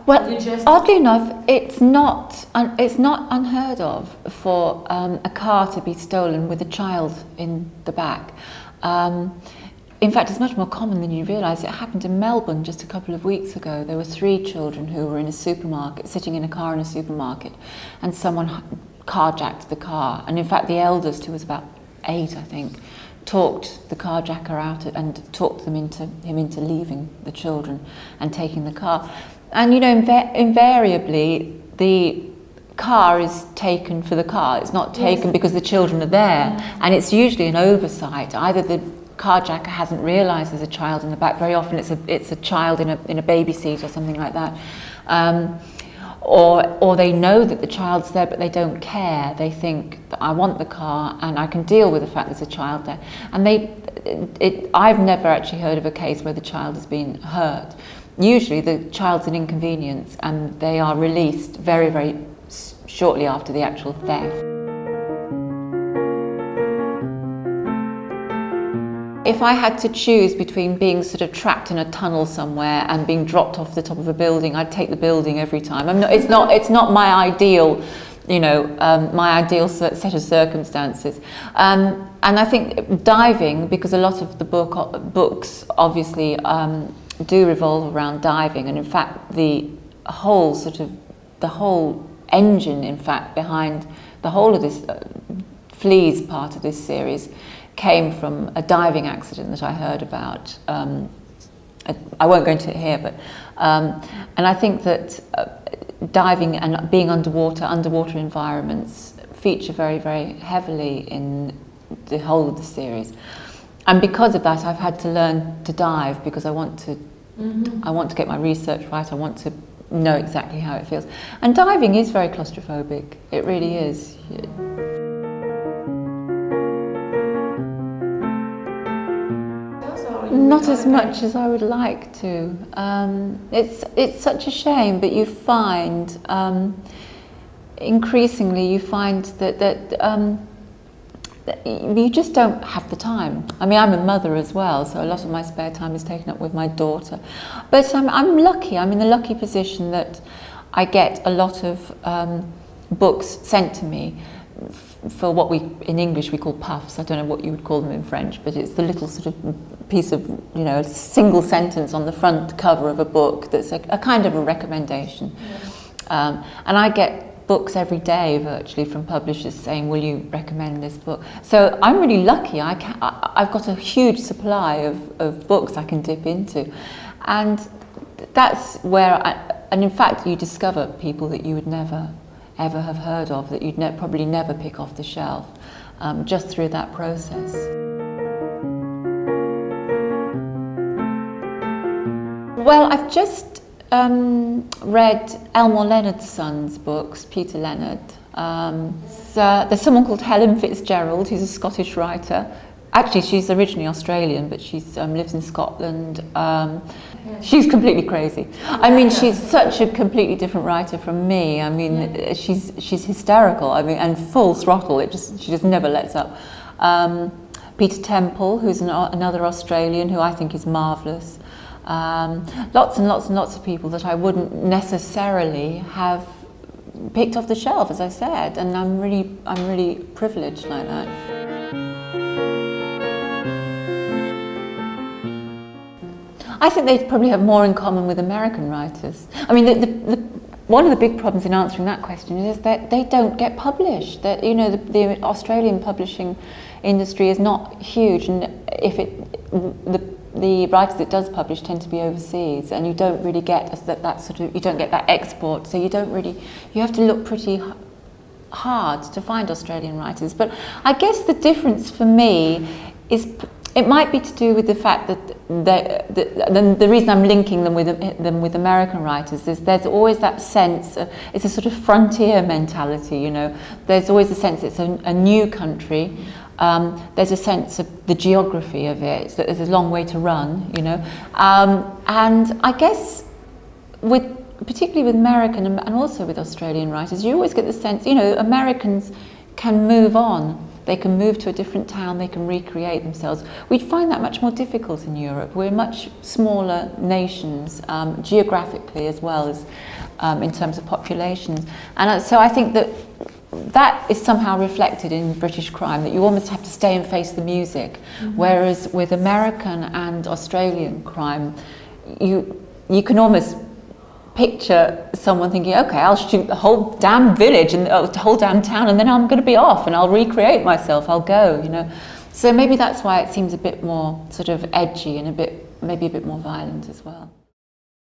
Well, oddly enough, it's not unheard of for a car to be stolen with a child in the back. In fact, it's much more common than you realise. It happened in Melbourne just a couple of weeks ago. There were 3 children who were in a supermarket, sitting in a car in a supermarket, and someone carjacked the car. And in fact, the eldest, who was about 8, I think, talked the carjacker out and talked him into leaving the children and taking the car. And you know, invariably, the car is taken for the car. It's not taken because the children are there, and it's usually an oversight. Either the carjacker hasn't realised there's a child in the back. Very often it's a child in a baby seat or something like that, or they know that the child's there but they don't care. They think that I want the car and I can deal with the fact there's a child there. And I've never actually heard of a case where the child has been hurt. Usually the child's an inconvenience and they are released very, very shortly after the actual theft. If I had to choose between being sort of trapped in a tunnel somewhere and being dropped off the top of a building, I'd take the building every time. It's not my ideal, you know, my ideal set of circumstances. And I think diving, because a lot of the books obviously do revolve around diving, and in fact the whole engine, in fact, behind the whole of this Fleas part of this series came from a diving accident that I heard about. I won't go into it here, but and I think that diving and being underwater environments feature very, very heavily in the whole of the series. And because of that, I've had to learn to dive because I want to get my research right. I want to know exactly how it feels. And diving is very claustrophobic. It really is. Not as much as I would like to. It's such a shame, but you find increasingly you find that you just don't have the time. I mean, I'm a mother as well, so a lot of my spare time is taken up with my daughter. But I'm lucky. I'm in the lucky position that I get a lot of books sent to me for what we in English we call puffs. I don't know what you would call them in French, but it's the little sort of piece of, you know, a single sentence on the front cover of a book that's a kind of a recommendation. And I get books every day virtually from publishers saying, will you recommend this book? So I'm really lucky. I've got a huge supply of books I can dip into, and that's where and in fact you discover people that you would never ever have heard of, that you'd probably never pick off the shelf, just through that process. Well, I've just read Elmore Leonard's son's books, Peter Leonard. So there's someone called Helen Fitzgerald, who's a Scottish writer. Actually, she's originally Australian, but she lives in Scotland. She's completely crazy. I mean, she's such a completely different writer from me. I mean, she's hysterical. I mean, and full throttle. She just never lets up. Peter Temple, who's another Australian, who I think is marvellous. Lots and lots and lots of people that I wouldn't necessarily have picked off the shelf, as I said, and I'm really privileged like that. I think they probably have more in common with American writers. I mean, one of the big problems in answering that question is that they don't get published. That, you know, the Australian publishing industry is not huge, and if the writers it does publish tend to be overseas, and you don't really get you don't get that export. So you have to look pretty hard to find Australian writers. But I guess the difference for me is, it might be to do with the fact that the reason I'm linking them with American writers is there's always that sense of, it's a sort of frontier mentality, you know. There's always a sense it's a new country. There's a sense of the geography of it, that there's a long way to run, you know. And I guess particularly with American and also with Australian writers, you always get the sense, you know, Americans can move on. they can move to a different town, they can recreate themselves. We find that much more difficult in Europe. We're much smaller nations, geographically as well as in terms of populations. And so I think that that is somehow reflected in British crime, that you almost have to stay and face the music. Whereas with American and Australian crime, you can almost picture someone thinking, okay, I'll shoot the whole damn village and the whole damn town, and then I'm going to be off and I'll recreate myself, I'll go, you know. So maybe that's why it seems a bit more sort of edgy and maybe a bit more violent as well.